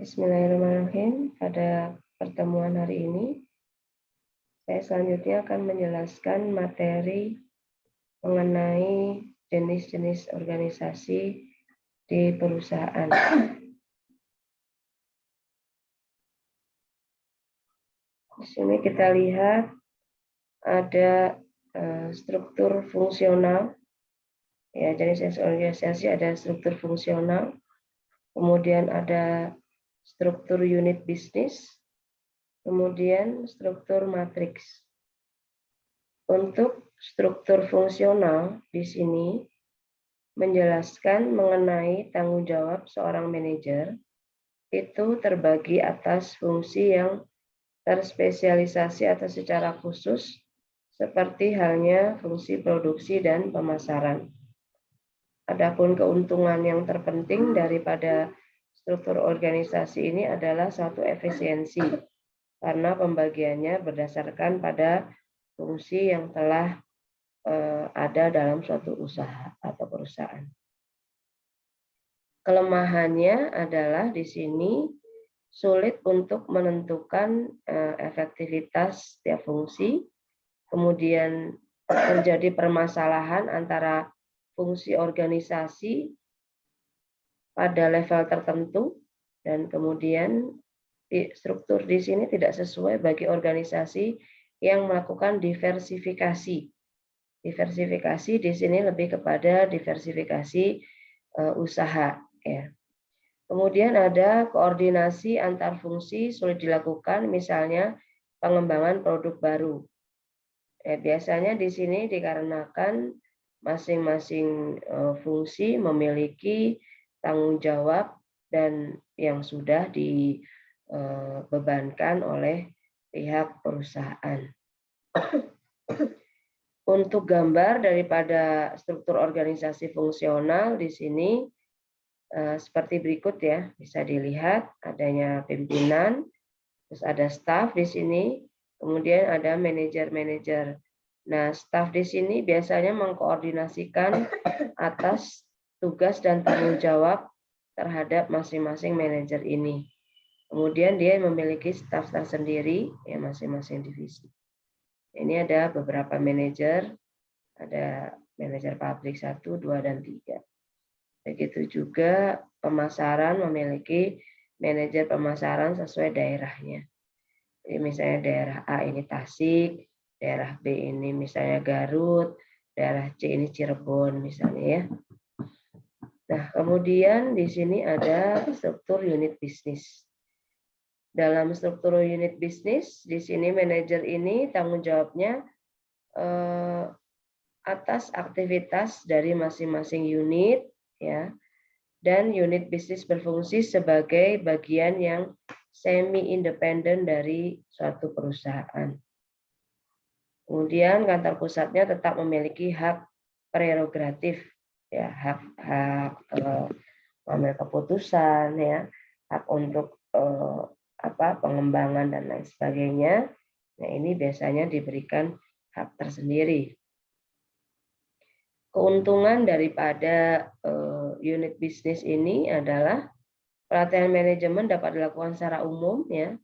Bismillahirrahmanirrahim. Pada pertemuan hari ini, saya selanjutnya akan menjelaskan materi mengenai jenis-jenis organisasi di perusahaan. Di sini kita lihat ada struktur fungsional. Ya, jenis organisasi ada struktur fungsional, kemudian ada struktur unit bisnis, kemudian struktur matriks. Untuk struktur fungsional di sini menjelaskan mengenai tanggung jawab seorang manajer itu terbagi atas fungsi yang terspesialisasi atau secara khusus seperti halnya fungsi produksi dan pemasaran. Adapun keuntungan yang terpenting daripada struktur organisasi ini adalah suatu efisiensi karena pembagiannya berdasarkan pada fungsi yang telah ada dalam suatu usaha atau perusahaan. Kelemahannya adalah di sini sulit untuk menentukan efektivitas setiap fungsi, kemudian terjadi permasalahan antara fungsi organisasi pada level tertentu, dan kemudian struktur di sini tidak sesuai bagi organisasi yang melakukan diversifikasi. Diversifikasi di sini lebih kepada diversifikasi usaha. Ya. Kemudian ada koordinasi antar fungsi sulit dilakukan, misalnya pengembangan produk baru. Ya, biasanya di sini dikarenakan masing-masing fungsi memiliki tanggung jawab dan yang sudah dibebankan oleh pihak perusahaan. Untuk gambar daripada struktur organisasi fungsional di sini seperti berikut ya, bisa dilihat adanya pimpinan, terus ada staf di sini, kemudian ada manajer-manajer. Nah, staf di sini biasanya mengkoordinasikan atas tugas dan tanggung jawab terhadap masing-masing manajer ini. Kemudian dia memiliki staf tersendiri ya, masing-masing divisi. Ini ada beberapa manajer, ada manajer pabrik 1, 2, dan 3. Begitu juga pemasaran memiliki manajer pemasaran sesuai daerahnya. Jadi misalnya daerah A ini Tasik, daerah B ini misalnya Garut, daerah C ini Cirebon misalnya ya. Nah, kemudian di sini ada struktur unit bisnis. Dalam struktur unit bisnis, di sini manajer ini tanggung jawabnya atas aktivitas dari masing-masing unit, ya, dan unit bisnis berfungsi sebagai bagian yang semi independen dari suatu perusahaan. Kemudian kantor pusatnya tetap memiliki hak prerogatif, ya, hak mengambil keputusan, ya, hak untuk pengembangan dan lain sebagainya. Nah, ini biasanya diberikan hak tersendiri. Keuntungan daripada unit bisnis ini adalah pelatihan manajemen dapat dilakukan secara umum, ya.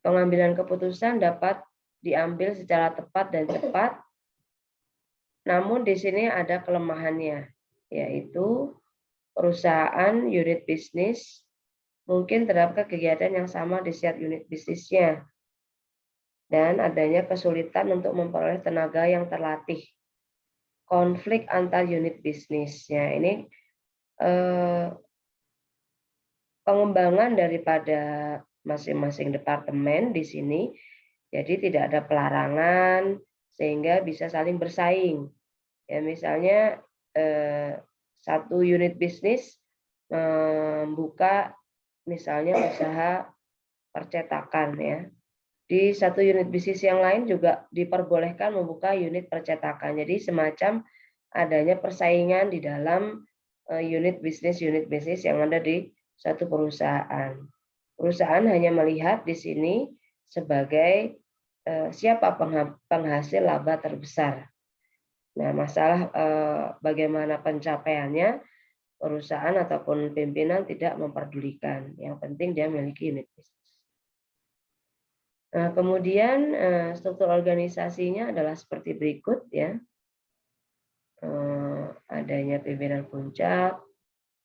Pengambilan keputusan dapat diambil secara tepat dan cepat. Namun di sini ada kelemahannya, yaitu perusahaan unit bisnis mungkin terdapat kegiatan yang sama di setiap unit bisnisnya, dan adanya kesulitan untuk memperoleh tenaga yang terlatih. Konflik antar unit bisnisnya ini pengembangan daripada masing-masing departemen di sini, jadi tidak ada pelarangan sehingga bisa saling bersaing. Ya, misalnya satu unit bisnis membuka misalnya usaha percetakan, ya. Di satu unit bisnis yang lain juga diperbolehkan membuka unit percetakan. Jadi semacam adanya persaingan di dalam unit bisnis yang ada di suatu perusahaan. Perusahaan hanya melihat di sini sebagai siapa penghasil laba terbesar. Nah, masalah bagaimana pencapaiannya perusahaan ataupun pimpinan tidak memperdulikan. Yang penting dia memiliki unit bisnis. Nah, kemudian struktur organisasinya adalah seperti berikut ya. Adanya pimpinan puncak,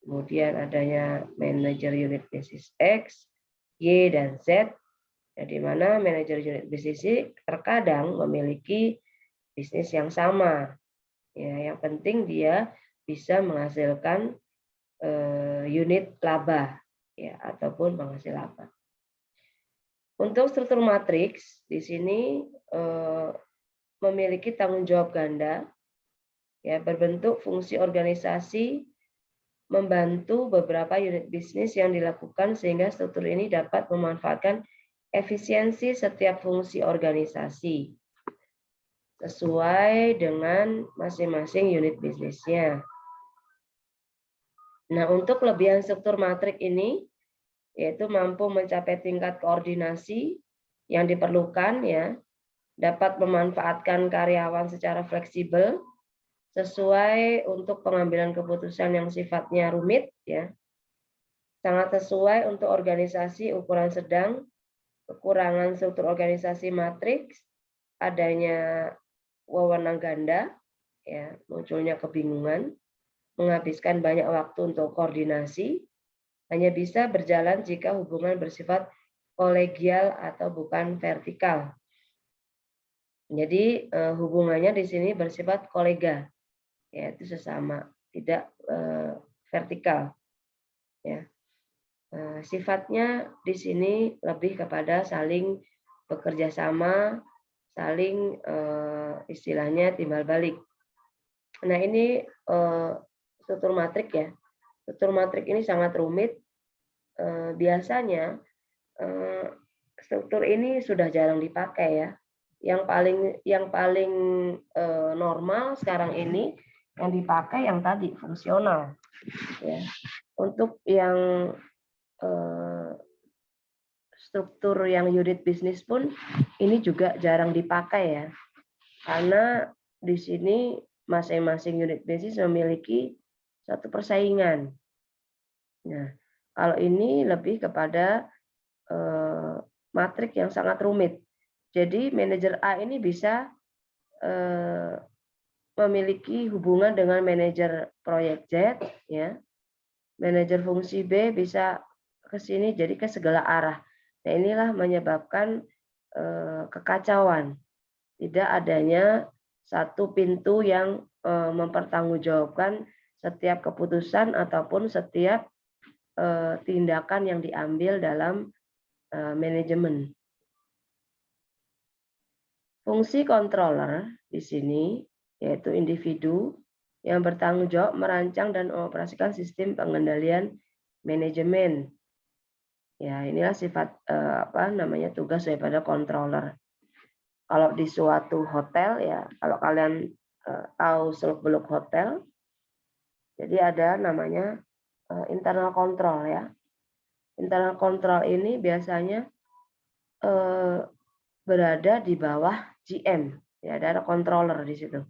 kemudian adanya manajer unit bisnis X, Y, dan Z, ya, di mana manajer unit bisnis terkadang memiliki bisnis yang sama. Ya, yang penting dia bisa menghasilkan unit laba, ya, ataupun penghasil laba. Untuk struktur matriks di sini memiliki tanggung jawab ganda, ya, berbentuk fungsi organisasi membantu beberapa unit bisnis yang dilakukan sehingga struktur ini dapat memanfaatkan efisiensi setiap fungsi organisasi sesuai dengan masing-masing unit bisnisnya. Nah, untuk kelebihan struktur matrik ini yaitu mampu mencapai tingkat koordinasi yang diperlukan, ya, dapat memanfaatkan karyawan secara fleksibel sesuai untuk pengambilan keputusan yang sifatnya rumit, ya, sangat sesuai untuk organisasi ukuran sedang. Kekurangan struktur organisasi matriks, adanya wewenang ganda, ya, munculnya kebingungan, menghabiskan banyak waktu untuk koordinasi, hanya bisa berjalan jika hubungan bersifat kolegial atau bukan vertikal. Jadi hubungannya di sini bersifat kolega, yaitu sesama, tidak vertikal. Ya. Sifatnya di sini lebih kepada saling bekerja sama, saling istilahnya timbal balik. Nah, ini struktur matrik ya. Struktur matrik ini sangat rumit. Biasanya struktur ini sudah jarang dipakai ya. Yang paling normal sekarang ini yang dipakai yang tadi fungsional. Ya. Untuk yang struktur yang unit bisnis pun ini juga jarang dipakai ya. Karena di sini masing-masing unit bisnis memiliki satu persaingan. Nah, kalau ini lebih kepada matrik yang sangat rumit. Jadi manajer A ini bisa memiliki hubungan dengan manajer proyek Z, ya. Manajer fungsi B bisa ke sini, jadi ke segala arah. Nah, inilah menyebabkan kekacauan. Tidak adanya satu pintu yang mempertanggungjawabkan setiap keputusan ataupun setiap tindakan yang diambil dalam manajemen. Fungsi controller di sini yaitu individu yang bertanggung jawab merancang dan mengoperasikan sistem pengendalian manajemen. Ya, inilah sifat tugas daripada controller. Kalau di suatu hotel ya, kalau kalian tahu seluk-beluk hotel, jadi ada namanya internal control ya. Internal control ini biasanya berada di bawah GM, ya, ada controller di situ.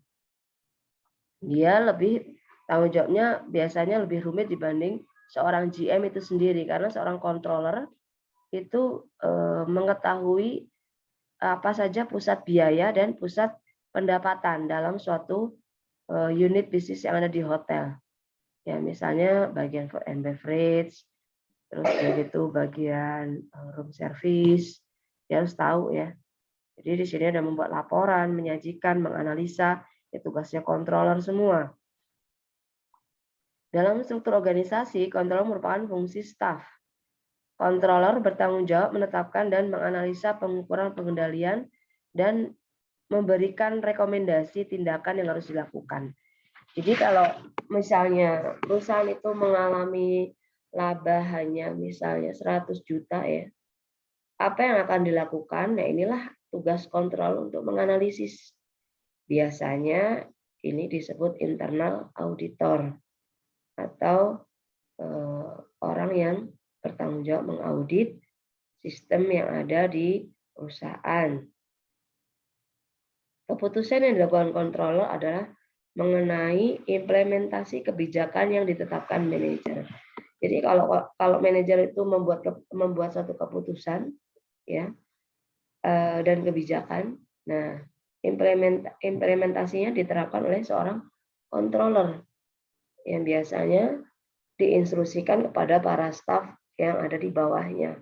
Dia lebih tanggung jawabnya biasanya lebih rumit dibanding seorang GM itu sendiri, karena seorang controller itu mengetahui apa saja pusat biaya dan pusat pendapatan dalam suatu unit bisnis yang ada di hotel. Ya, misalnya bagian food and beverage, terus begitu bagian room service, dia harus tahu ya. Jadi di sini ada membuat laporan, menyajikan, menganalisa, itu tugasnya controller semua. Dalam struktur organisasi, controller merupakan fungsi staf. Controller bertanggung jawab menetapkan dan menganalisa pengukuran pengendalian dan memberikan rekomendasi tindakan yang harus dilakukan. Jadi kalau misalnya perusahaan itu mengalami laba hanya misalnya 100 juta ya, apa yang akan dilakukan? Nah, inilah tugas kontrol untuk menganalisis. Biasanya ini disebut internal auditor atau orang yang bertanggung jawab mengaudit sistem yang ada di perusahaan. Keputusan yang dilakukan controller adalah mengenai implementasi kebijakan yang ditetapkan manajer. Jadi kalau manajer itu membuat suatu keputusan, ya, dan kebijakan, nah implementasinya diterapkan oleh seorang controller yang biasanya diinstruksikan kepada para staf yang ada di bawahnya.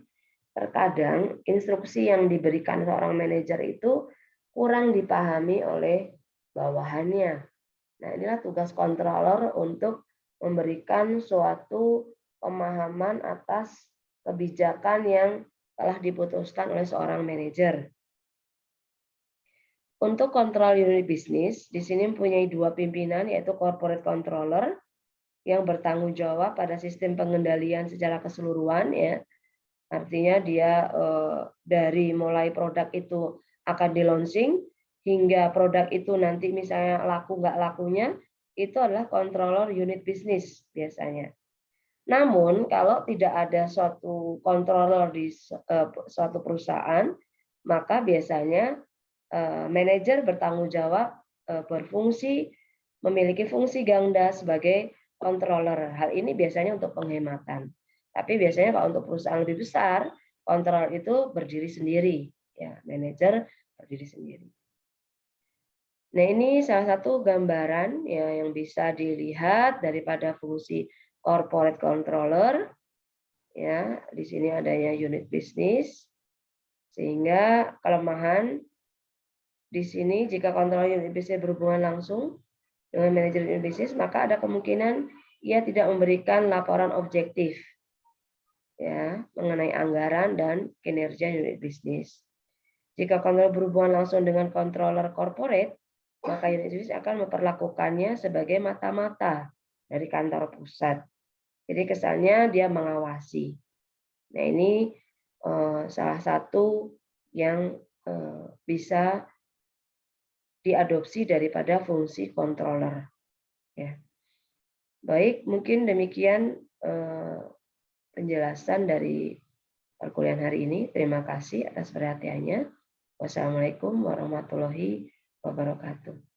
Terkadang instruksi yang diberikan seorang manajer itu kurang dipahami oleh bawahannya. Nah, inilah tugas controller untuk memberikan suatu pemahaman atas kebijakan yang telah diputuskan oleh seorang manajer. Untuk kontrol unit bisnis, di sini mempunyai dua pimpinan, yaitu corporate controller yang bertanggung jawab pada sistem pengendalian secara keseluruhan, ya. Artinya dia dari mulai produk itu akan di-launching hingga produk itu nanti misalnya laku nggak lakunya, itu adalah controller unit bisnis biasanya. Namun kalau tidak ada suatu controller di suatu perusahaan, maka biasanya manajer bertanggung jawab berfungsi memiliki fungsi ganda sebagai controller. Hal ini biasanya untuk penghematan. Tapi biasanya kalau untuk perusahaan lebih besar, controller itu berdiri sendiri, ya, manajer berdiri sendiri. Nah, ini salah satu gambaran ya yang bisa dilihat daripada fungsi corporate controller. Ya, di sini adanya unit bisnis. Sehingga kelemahan di sini jika controller unit bisnis berhubungan langsung dengan manajer unit bisnis, maka ada kemungkinan ia tidak memberikan laporan objektif, ya, mengenai anggaran dan kinerja unit bisnis. Jika controller berhubungan langsung dengan controller corporate, maka unit bisnis akan memperlakukannya sebagai mata-mata dari kantor pusat. Jadi kesannya dia mengawasi. Nah, ini salah satu yang bisa diadopsi daripada fungsi controller. Ya. Baik, mungkin demikian penjelasan dari perkuliahan hari ini. Terima kasih atas perhatiannya. Wassalamualaikum warahmatullahi wabarakatuh.